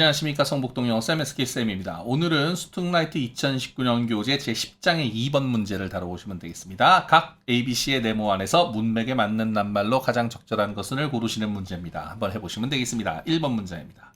안녕하십니까. 성북동 영어 쌤 SK쌤입니다. 오늘은 스툭라이트 2019년 교재 제10장의 2번 문제를 다뤄보시면 되겠습니다. 각 ABC의 네모 안에서 문맥에 맞는 낱말로 가장 적절한 것을 고르시는 문제입니다. 한번 해보시면 되겠습니다. 1번 문제입니다.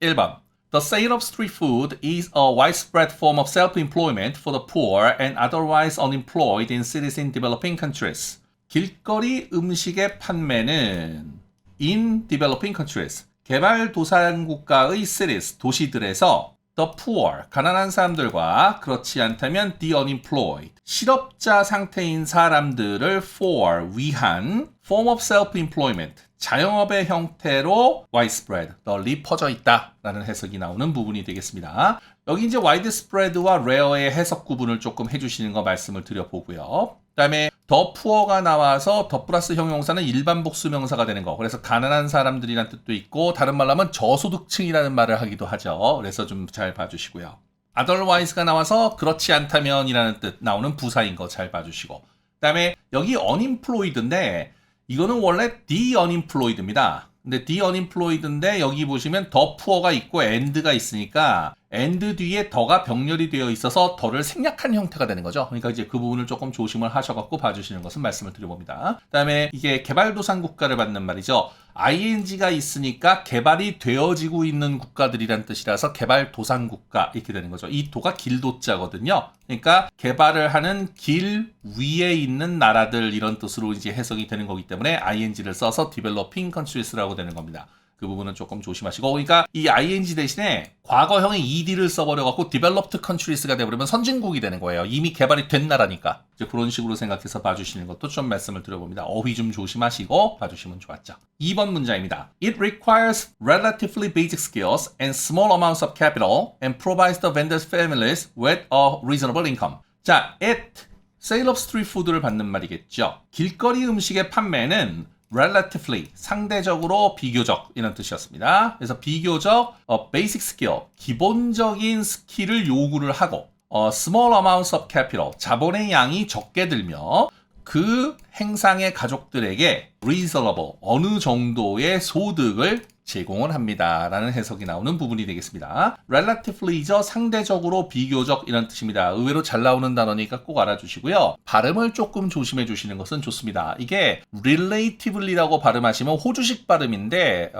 1번 The sale of street food is a widespread form of self-employment for the poor and otherwise unemployed in cities in developing countries. 길거리 음식의 판매는 in developing countries 개발도상국가의 cities, 도시들에서 the poor, 가난한 사람들과 그렇지 않다면 the unemployed, 실업자 상태인 사람들을 for, 위한 form of self-employment, 자영업의 형태로 widespread, 널리 퍼져 있다라는 해석이 나오는 부분이 되겠습니다. 여기 이제 widespread와 rare의 해석 구분을 조금 해주시는 거 말씀을 드려보고요. 그 다음에 더 푸어가 나와서 더 플러스 형용사는 일반 복수명사가 되는 거. 그래서 가난한 사람들이란 뜻도 있고 다른 말로 하면 저소득층이라는 말을 하기도 하죠. 그래서 좀 잘 봐주시고요. otherwise가 나와서 그렇지 않다면이라는 뜻 나오는 부사인 거 잘 봐주시고 그 다음에 여기 unemployed인데 이거는 원래 the unemployed입니다. 근데 the unemployed인데 여기 보시면 더 푸어가 있고 and가 있으니까 and 뒤에 더가 병렬이 되어 있어서 더를 생략한 형태가 되는 거죠. 그러니까 이제 그 부분을 조금 조심을 하셔갖고 봐주시는 것은 말씀을 드려봅니다. 그 다음에 이게 개발도상 국가를 받는 말이죠. ing가 있으니까 개발이 되어지고 있는 국가들이란 뜻이라서 개발도상 국가 이렇게 되는 거죠. 이 도가 길도자거든요. 그러니까 개발을 하는 길 위에 있는 나라들 이런 뜻으로 이제 해석이 되는 거기 때문에 ing를 써서 developing countries라고 되는 겁니다. 그 부분은 조금 조심하시고 그러니까 이 ing 대신에 과거형의 ed를 써버려갖고 developed countries가 돼버리면 선진국이 되는 거예요. 이미 개발이 된 나라니까. 이제 그런 식으로 생각해서 봐주시는 것도 좀 말씀을 드려봅니다. 어휘 좀 조심하시고 봐주시면 좋았죠. 2번 문장입니다. It requires relatively basic skills and small amounts of capital and provides the vendor's families with a reasonable income. 자, at sale of street food를 받는 말이겠죠. 길거리 음식의 판매는 relatively, 상대적으로 비교적 이런 뜻이었습니다. 그래서 비교적 basic skill, 기본적인 스킬을 요구를 하고 small amounts of capital, 자본의 양이 적게 들며 그 행상의 가족들에게 reasonable, 어느 정도의 소득을 제공을 합니다. 라는 해석이 나오는 부분이 되겠습니다. relatively죠. 상대적으로 비교적 이런 뜻입니다. 의외로 잘 나오는 단어니까 꼭 알아주시고요. 발음을 조금 조심해 주시는 것은 좋습니다. 이게 relatively라고 발음하시면 호주식 발음인데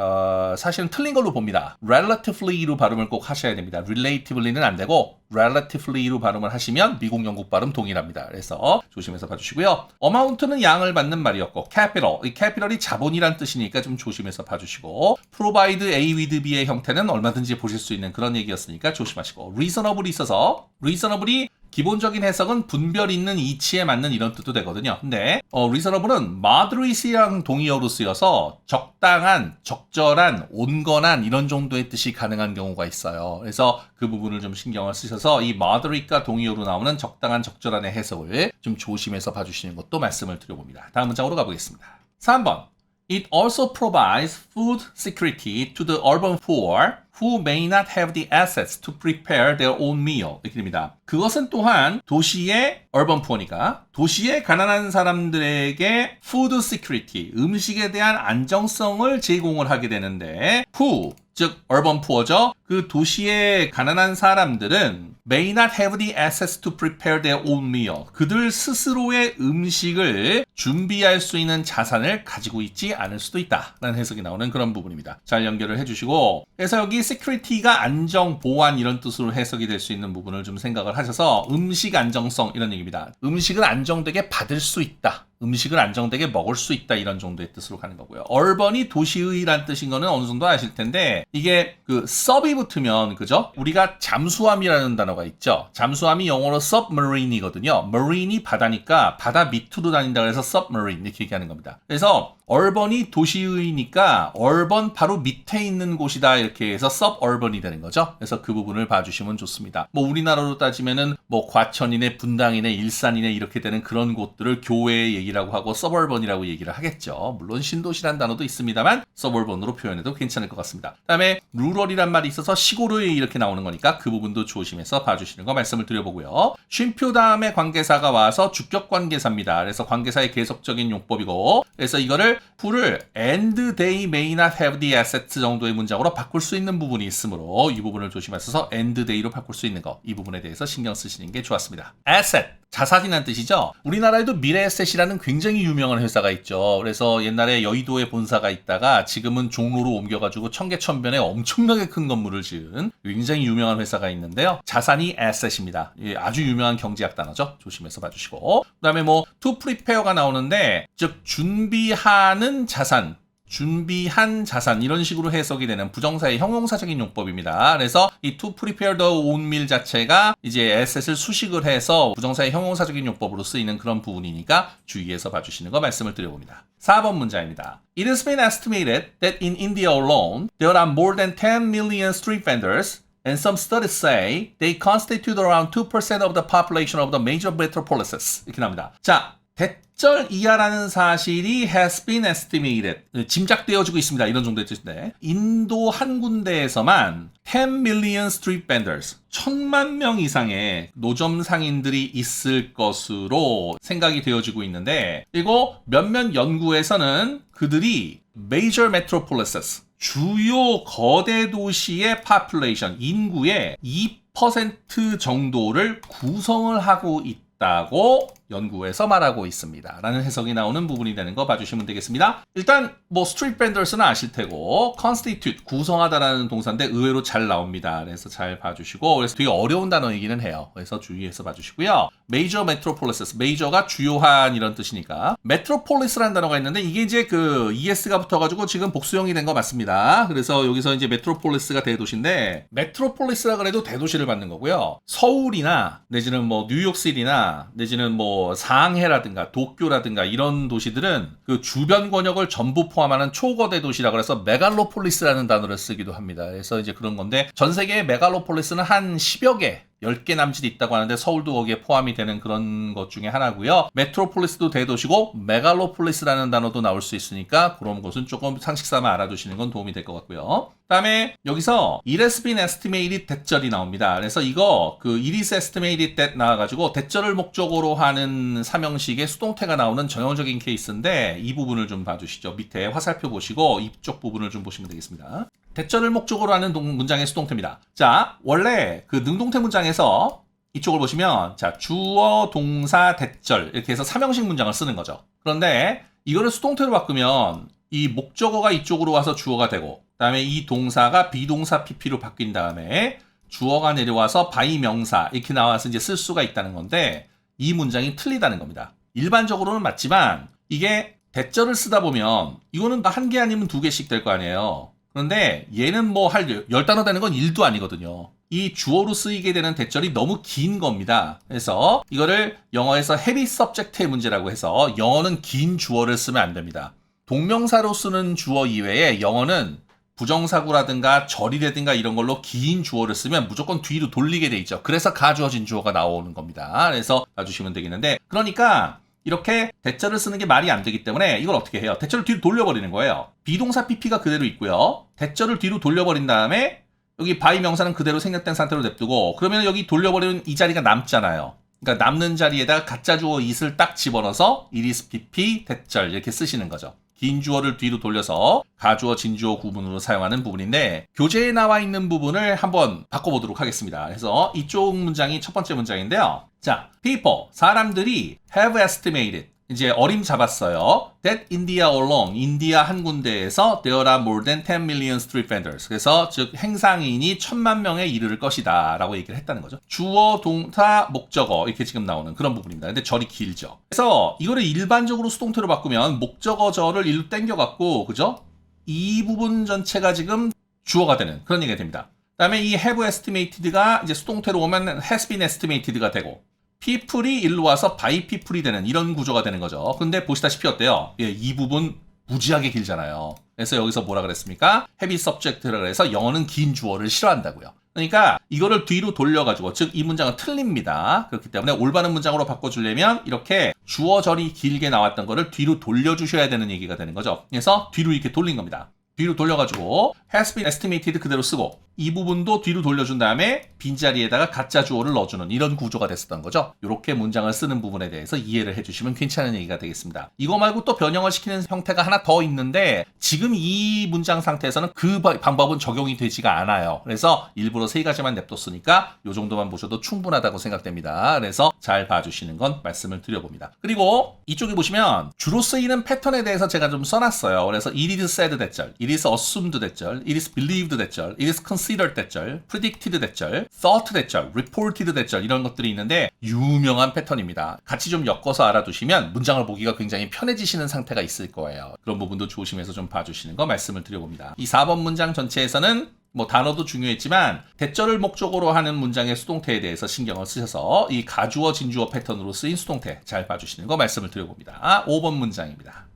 사실은 틀린 걸로 봅니다. relatively로 발음을 꼭 하셔야 됩니다. relativelly는 안 되고 relatively로 발음을 하시면 미국, 영국 발음 동일합니다. 그래서 조심해서 봐주시고요. amount는 양을 받는 말이었고 capital, 이 capital이 자본이란 뜻이니까 좀 조심해서 봐주시고 provide A with B의 형태는 얼마든지 보실 수 있는 그런 얘기였으니까 조심하시고 reasonable이 있어서 reasonable이 기본적인 해석은 분별 있는 이치에 맞는 이런 뜻도 되거든요. 근데 reasonable은 moderate이랑 동의어로 쓰여서 적당한, 적절한, 온건한 이런 정도의 뜻이 가능한 경우가 있어요. 그래서 그 부분을 좀 신경을 쓰셔서 이 moderate가 동의어로 나오는 적당한, 적절한의 해석을 좀 조심해서 봐주시는 것도 말씀을 드려봅니다. 다음 문장으로 가보겠습니다. 3번 It also provides food security to the urban poor who may not have the assets to prepare their own meal. 이렇게 됩니다. 그것은 또한 도시의 urban poor니까 도시의 가난한 사람들에게 food security, 음식에 대한 안정성을 제공을 하게 되는데 who, 즉 urban poor죠. 그 도시의 가난한 사람들은 may not have the assets to prepare their own meal. 그들 스스로의 음식을 준비할 수 있는 자산을 가지고 있지 않을 수도 있다. 라는 해석이 나오는 그런 부분입니다. 잘 연결을 해주시고 그래서 여기 security가 안정, 보안 이런 뜻으로 해석이 될 수 있는 부분을 좀 생각을 하셔서 음식 안정성 이런 얘기입니다. 음식을 안정되게 받을 수 있다. 음식을 안정되게 먹을 수 있다 이런 정도의 뜻으로 가는 거고요. urban이 도시의란 뜻인 거는 어느 정도 아실 텐데 이게 그 sub이 붙으면 그죠? 우리가 잠수함이라는 단어가 있죠. 잠수함이 영어로 submarine이거든요. marine이 바다니까 바다 밑으로 다닌다 그래서 submarine 이렇게 얘기하는 겁니다. 그래서 urban이 도시의니까 urban 바로 밑에 있는 곳이다 이렇게 해서 suburban이 되는 거죠. 그래서 그 부분을 봐주시면 좋습니다. 뭐 우리나라로 따지면은 뭐 과천이네, 분당이네, 일산이네 이렇게 되는 그런 곳들을 교외에 얘기 얘기라고 하고 서버번이라고 얘기를 하겠죠. 물론 신도시란 단어도 있습니다만 서버번으로 표현해도 괜찮을 것 같습니다. 그다음에 룰럴이란 말이 있어서 시골의 이렇게 나오는 거니까 그 부분도 조심해서 봐주시는 거 말씀을 드려보고요. 쉼표 다음에 관계사가 와서 주격 관계사입니다. 그래서 관계사의 계속적인 용법이고, 그래서 이거를 풀을 and they may not have the assets 정도의 문장으로 바꿀 수 있는 부분이 있으므로 이 부분을 조심하셔서 and they로 바꿀 수 있는 거, 이 부분에 대해서 신경 쓰시는 게 좋았습니다. asset, 자산이라는 뜻이죠. 우리나라에도 미래에셋이라는 굉장히 유명한 회사가 있죠. 그래서 옛날에 여의도에 본사가 있다가 지금은 종로로 옮겨가지고 청계천변에 엄청나게 큰 건물을 지은 굉장히 유명한 회사가 있는데요. 자산이 asset입니다. 아주 유명한 경제학 단어죠. 조심해서 봐주시고, 그 다음에 뭐 to prepare가 나오는데, 즉 준비하는 자산, 준비한 자산, 이런 식으로 해석이 되는 부정사의 형용사적인 용법입니다. 그래서 이 to prepare the oatmeal 자체가 이제 asset을 수식을 해서 부정사의 형용사적인 용법으로 쓰이는 그런 부분이니까 주의해서 봐주시는 거 말씀을 드려봅니다. 4번 문자입니다. It has been estimated that in India alone there are more than 10 million street vendors, and some studies say they constitute around 2% of the population of the major metropolises. 이렇게 나옵니다. 자, 대절 이하라는 사실이 has been estimated, 짐작되어지고 있습니다. 이런 정도의 뜻인데, 인도 한 군데에서만 10 million street vendors, 1000만 명 이상의 노점 상인들이 있을 것으로 생각이 되어지고 있는데, 그리고 몇몇 연구에서는 그들이 major metropolises, 주요 거대 도시의 population, 인구의 2% 정도를 구성을 하고 있다고 연구에서 말하고 있습니다. 라는 해석이 나오는 부분이 되는 거 봐주시면 되겠습니다. 일단 뭐 스트리트 밴더스는 아실 테고, constitute, 구성하다라는 동사인데 의외로 잘 나옵니다. 그래서 잘 봐주시고, 그래서 되게 어려운 단어이기는 해요. 그래서 주의해서 봐주시고요. major metropolises, major가 주요한 이런 뜻이니까, metropolis라는 단어가 있는데 이게 이제 그 es가 붙어가지고 지금 복수형이 된 거 맞습니다. 그래서 여기서 이제 metropolis가 대도시인데, metropolis라 그래도 대도시를 받는 거고요. 서울이나 내지는 뭐 뉴욕시티나 내지는 뭐 상해라든가 도쿄라든가 이런 도시들은 그 주변 권역을 전부 포함하는 초거대 도시라고 해서 메갈로폴리스라는 단어를 쓰기도 합니다. 그래서 이제 그런 건데, 전 세계의 메갈로폴리스는 한 10여 개, 10개 남짓 있다고 하는데 서울도 거기에 포함이 되는 그런 것 중에 하나고요. 메트로폴리스도 대도시고 메갈로폴리스라는 단어도 나올 수 있으니까 그런 것은 조금 상식 삼아 알아두시는 건 도움이 될 것 같고요. 그다음에 여기서 it has been estimated 대절이 나옵니다. 그래서 이거 그 it is estimated that 나와가지고 대절을 목적으로 하는 삼형식의 수동태가 나오는 전형적인 케이스인데, 이 부분을 좀 봐주시죠. 밑에 화살표 보시고 이쪽 부분을 좀 보시면 되겠습니다. 대절을 목적으로 하는 문장의 수동태입니다. 자, 원래 그 능동태 문장에서 이쪽을 보시면, 자, 주어, 동사, 대절 이렇게 해서 삼형식 문장을 쓰는 거죠. 그런데 이거를 수동태로 바꾸면 이 목적어가 이쪽으로 와서 주어가 되고, 그다음에 이 동사가 비동사 PP로 바뀐 다음에 주어가 내려와서 by 명사 이렇게 나와서 이제 쓸 수가 있다는 건데, 이 문장이 틀리다는 겁니다. 일반적으로는 맞지만 이게 대절을 쓰다 보면 이거는 한 개 아니면 두 개씩 될 거 아니에요. 그런데 얘는 뭐 할 10단어 되는 건 1도 아니거든요. 이 주어로 쓰이게 되는 대절이 너무 긴 겁니다. 그래서 이거를 영어에서 heavy subject의 문제라고 해서 영어는 긴 주어를 쓰면 안 됩니다. 동명사로 쓰는 주어 이외에 영어는 부정사구라든가 절이라든가 이런 걸로 긴 주어를 쓰면 무조건 뒤로 돌리게 돼 있죠. 그래서 가주어진 주어가 나오는 겁니다. 그래서 봐주시면 되겠는데, 그러니까 이렇게 대절을 쓰는 게 말이 안 되기 때문에 이걸 어떻게 해요? 대절을 뒤로 돌려버리는 거예요. 비동사 PP가 그대로 있고요. 대절을 뒤로 돌려버린 다음에 여기 by 명사는 그대로 생략된 상태로 냅두고, 그러면 여기 돌려버리는 이 자리가 남잖아요. 그러니까 남는 자리에다가 가짜 주어 it을 딱 집어넣어서 it is PP 대절 이렇게 쓰시는 거죠. 긴 주어를 뒤로 돌려서 가주어, 진주어 구분으로 사용하는 부분인데, 교재에 나와 있는 부분을 한번 바꿔보도록 하겠습니다. 그래서 이쪽 문장이 첫 번째 문장인데요. 자, people, 사람들이 have estimated, 이제 어림 잡았어요. That India alone, 인디아 한 군데에서 there are more than 10 million street vendors. 그래서 즉 행상인이 1000만 명에 이르를 것이다 라고 얘기를 했다는 거죠. 주어, 동사, 목적어 이렇게 지금 나오는 그런 부분입니다. 근데 절이 길죠. 그래서 이거를 일반적으로 수동태로 바꾸면 목적어 절을 일로 땡겨갖고, 그죠? 이 부분 전체가 지금 주어가 되는 그런 얘기가 됩니다. 그 다음에 이 have estimated가 이제 수동태로 오면 has been estimated가 되고, people이 일로 와서 by people이 되는 이런 구조가 되는 거죠. 근데 보시다시피 어때요? 예, 이 부분 무지하게 길잖아요. 그래서 여기서 뭐라 그랬습니까? heavy subject라 그래서 영어는 긴 주어를 싫어한다고요. 그러니까 이거를 뒤로 돌려가지고 즉 이 문장은 틀립니다. 그렇기 때문에 올바른 문장으로 바꿔주려면 이렇게 주어 절이 길게 나왔던 거를 뒤로 돌려주셔야 되는 얘기가 되는 거죠. 그래서 뒤로 이렇게 돌린 겁니다. 뒤로 돌려가지고 has been estimated 그대로 쓰고 이 부분도 뒤로 돌려준 다음에 빈자리에다가 가짜 주어를 넣어주는 이런 구조가 됐었던 거죠. 이렇게 문장을 쓰는 부분에 대해서 이해를 해주시면 괜찮은 얘기가 되겠습니다. 이거 말고 또 변형을 시키는 형태가 하나 더 있는데 지금 이 문장 상태에서는 그 방법은 적용이 되지가 않아요. 그래서 일부러 3가지만 냅뒀으니까 이 정도만 보셔도 충분하다고 생각됩니다. 그래서 잘 봐주시는 건 말씀을 드려봅니다. 그리고 이쪽에 보시면 주로 쓰이는 패턴에 대해서 제가 좀 써놨어요. 그래서 it is said 대절, it is assumed 대절, it is believed 대절, it is considered 대절, predicted 대절, thought 대절, reported 대절 이런 것들이 있는데 유명한 패턴입니다. 같이 좀 엮어서 알아두시면 문장을 보기가 굉장히 편해지시는 상태가 있을 거예요. 그런 부분도 조심해서 좀 봐주시는 거 말씀을 드려봅니다. 이 4번 문장 전체에서는 뭐 단어도 중요했지만 대절을 목적으로 하는 문장의 수동태에 대해서 신경을 쓰셔서 이 가주어 진주어 패턴으로 쓰인 수동태 잘 봐주시는 거 말씀을 드려봅니다. 5번 문장입니다.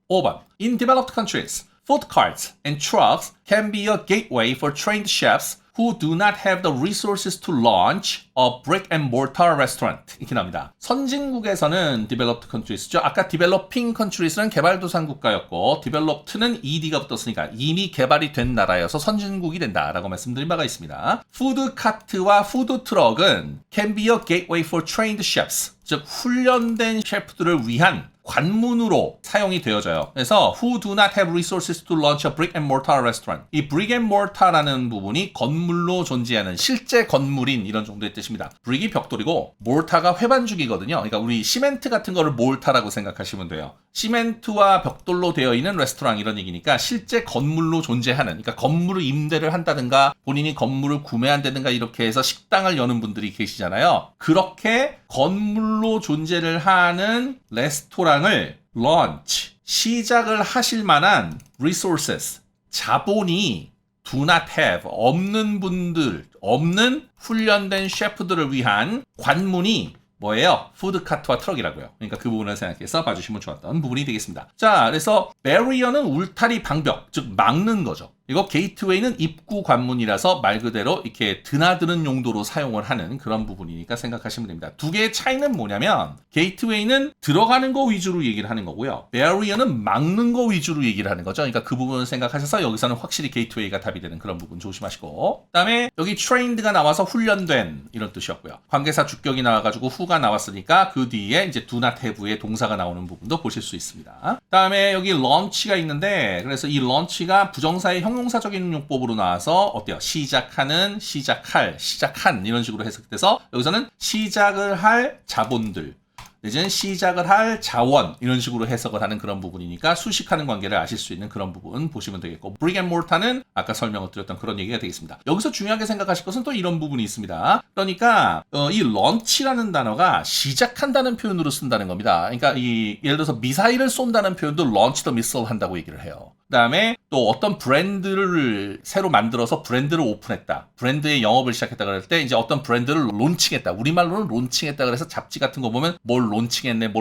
5번 In developed countries, food carts and trucks can be a gateway for trained chefs who do not have the resources to launch a brick and mortar restaurant. 이렇게 나옵니다. 선진국에서는 developed countries죠. 아까 developing countries는 개발도상 국가였고 developed는 ed가 붙었으니까 이미 개발이 된 나라여서 선진국이 된다라고 말씀드린 바가 있습니다. 푸드카트와 푸드트럭은 can be a gateway for trained chefs. 즉 훈련된 셰프들을 위한 관문으로 사용이 되어져요. 그래서 who do not have resources to launch a brick and mortar restaurant. 이 brick and mortar라는 부분이 건물로 존재하는 실제 건물인 이런 정도의 뜻입니다. brick이 벽돌이고 mortar가 회반죽이거든요. 그러니까 우리 시멘트 같은 거를 mortar라고 생각하시면 돼요. 시멘트와 벽돌로 되어 있는 레스토랑 이런 얘기니까 실제 건물로 존재하는 그러니까 건물을 임대를 한다든가 본인이 건물을 구매한다든가 이렇게 해서 식당을 여는 분들이 계시잖아요. 그렇게 건물로 존재를 하는 레스토랑을 launch, 시작을 하실 만한 resources, 자본이 do not have, 없는 분들, 없는 훈련된 셰프들을 위한 관문이 뭐예요? 푸드카트와 트럭이라고요. 그러니까 그 부분을 생각해서 봐주시면 좋았던 부분이 되겠습니다. 자, 그래서 barrier는 울타리 방벽, 즉 막는 거죠. 이거 게이트웨이는 입구 관문이라서 말 그대로 이렇게 드나드는 용도로 사용을 하는 그런 부분이니까 생각하시면 됩니다. 두 개의 차이는 뭐냐면 게이트웨이는 들어가는 거 위주로 얘기를 하는 거고요. barrier는 막는 거 위주로 얘기를 하는 거죠. 그러니까 그 부분을 생각하셔서 여기서는 확실히 게이트웨이가 답이 되는 그런 부분 조심하시고 그다음에 여기 trained가 나와서 훈련된 이런 뜻이었고요. 관계사 주격이 나와가지고 who가 나왔으니까 그 뒤에 이제 do not have의 동사가 나오는 부분도 보실 수 있습니다. 그다음에 여기 launch가 있는데 그래서 이 launch가 부정사의 형용사적인 용법으로 나와서 어때요? 시작하는, 시작할, 시작한 이런 식으로 해석돼서 여기서는 시작을 할 자본들 내지는 시작을 할 자원 이런 식으로 해석을 하는 그런 부분이니까 수식하는 관계를 아실 수 있는 그런 부분 보시면 되겠고 brick and mortar는 아까 설명을 드렸던 그런 얘기가 되겠습니다. 여기서 중요하게 생각하실 것은 또 이런 부분이 있습니다. 그러니까 이 launch라는 단어가 시작한다는 표현으로 쓴다는 겁니다. 그러니까 예를 들어서 미사일을 쏜다는 표현도 launch the missile 한다고 얘기를 해요. 그 다음에 또 어떤 브랜드를 새로 만들어서 브랜드를 오픈했다. 브랜드의 영업을 시작했다 그럴 때 이제 어떤 브랜드를 론칭했다. 우리말로는 론칭했다 그래서 잡지 같은 거 보면 뭘 론칭했네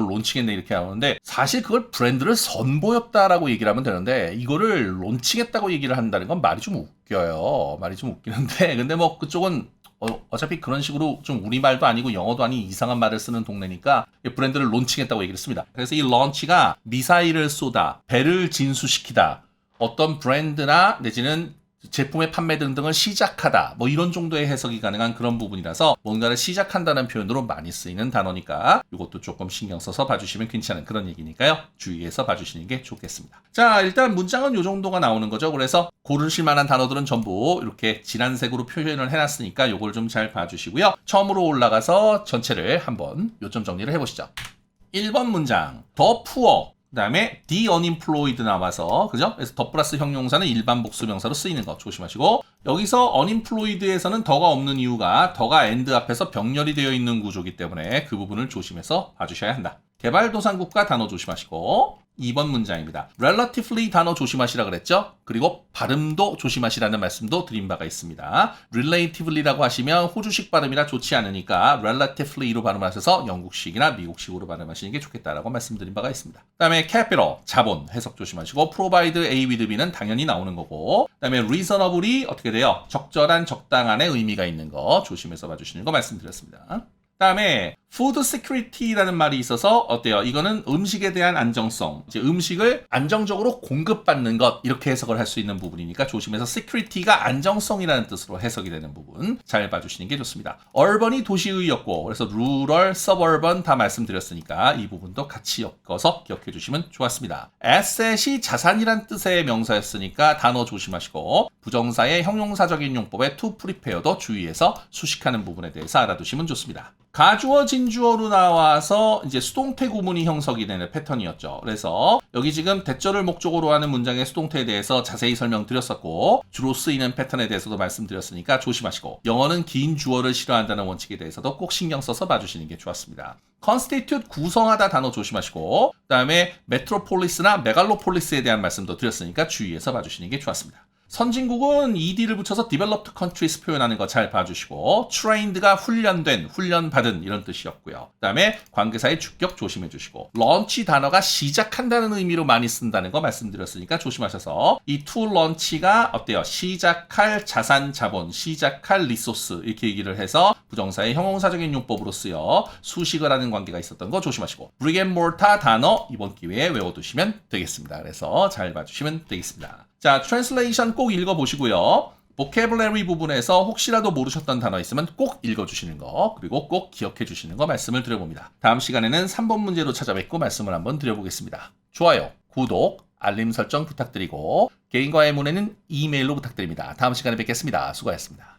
이렇게 나오는데 사실 그걸 브랜드를 선보였다라고 얘기를 하면 되는데 이거를 론칭했다고 얘기를 한다는 건 말이 좀 웃겨요. 말이 좀 웃기는데 근데 뭐 그쪽은 어차피 그런 식으로 좀 우리말도 아니고 영어도 아닌 이상한 말을 쓰는 동네니까 브랜드를 론칭했다고 얘기를 했습니다. 그래서 이 런치가 미사일을 쏘다, 배를 진수시키다, 어떤 브랜드나 내지는 제품의 판매 등등을 시작하다 뭐 이런 정도의 해석이 가능한 그런 부분이라서 뭔가를 시작한다는 표현으로 많이 쓰이는 단어니까 이것도 조금 신경 써서 봐주시면 괜찮은 그런 얘기니까요. 주의해서 봐주시는 게 좋겠습니다. 자, 일단 문장은 이 정도가 나오는 거죠. 그래서 고르실 만한 단어들은 전부 이렇게 진한 색으로 표현을 해놨으니까 이걸 좀 잘 봐주시고요. 처음으로 올라가서 전체를 한번 요점 정리를 해보시죠. 1번 문장 더 푸어 그 다음에 the unemployed 나와서 그죠? 그래서 더 플러스 형용사는 일반 복수명사로 쓰이는 거 조심하시고 여기서 unemployed에서는 더가 없는 이유가 더가 and 앞에서 병렬이 되어 있는 구조이기 때문에 그 부분을 조심해서 봐주셔야 한다. 개발도상국가 단어 조심하시고 2번 문장입니다. relatively 단어 조심하시라 그랬죠? 그리고 발음도 조심하시라는 말씀도 드린 바가 있습니다. relativelly라고 하시면 호주식 발음이라 좋지 않으니까 relatively로 발음하셔서 영국식이나 미국식으로 발음하시는 게 좋겠다라고 말씀드린 바가 있습니다. 그 다음에 capital, 자본, 해석 조심하시고 provide A with B는 당연히 나오는 거고 그 다음에 reasonably 어떻게 돼요? 적절한, 적당한의 의미가 있는 거 조심해서 봐주시는 거 말씀드렸습니다. 다음에 food security라는 말이 있어서 어때요? 이거는 음식에 대한 안정성, 이제 음식을 안정적으로 공급받는 것 이렇게 해석을 할 수 있는 부분이니까 조심해서 security가 안정성이라는 뜻으로 해석이 되는 부분 잘 봐주시는 게 좋습니다. urban이 도시의였고 그래서 rural, suburban 다 말씀드렸으니까 이 부분도 같이 엮어서 기억해 주시면 좋았습니다. asset이 자산이란 뜻의 명사였으니까 단어 조심하시고 부정사의 형용사적인 용법에 to prepare도 주의해서 수식하는 부분에 대해서 알아두시면 좋습니다. 가주어 진주어로 나와서 이제 수동태 구문이 형성이 되는 패턴이었죠. 그래서 여기 지금 대절을 목적으로 하는 문장의 수동태에 대해서 자세히 설명드렸었고 주로 쓰이는 패턴에 대해서도 말씀드렸으니까 조심하시고 영어는 긴 주어를 싫어한다는 원칙에 대해서도 꼭 신경 써서 봐주시는 게 좋았습니다. constitute 구성하다 단어 조심하시고 그 다음에 metropolis나 megalopolis에 대한 말씀도 드렸으니까 주의해서 봐주시는 게 좋았습니다. 선진국은 ed를 붙여서 developed countries 표현하는 거 잘 봐주시고 trained가 훈련된, 훈련받은 이런 뜻이었고요. 그 다음에 관계사의 주격 조심해 주시고 launch 단어가 시작한다는 의미로 많이 쓴다는 거 말씀드렸으니까 조심하셔서 이 to launch가 어때요? 시작할 자산, 자본, 시작할 리소스 이렇게 얘기를 해서 부정사의 형용사적인 용법으로 쓰여 수식을 하는 관계가 있었던 거 조심하시고 brick and mortar 단어 이번 기회에 외워두시면 되겠습니다. 그래서 잘 봐주시면 되겠습니다. 자, 트랜슬레이션 꼭 읽어보시고요. 보캐블러리 부분에서 혹시라도 모르셨던 단어 있으면 꼭 읽어주시는 거 그리고 꼭 기억해 주시는 거 말씀을 드려봅니다. 다음 시간에는 3번 문제로 찾아뵙고 말씀을 한번 드려보겠습니다. 좋아요, 구독, 알림 설정 부탁드리고 개인과의 문의는 이메일로 부탁드립니다. 다음 시간에 뵙겠습니다. 수고하셨습니다.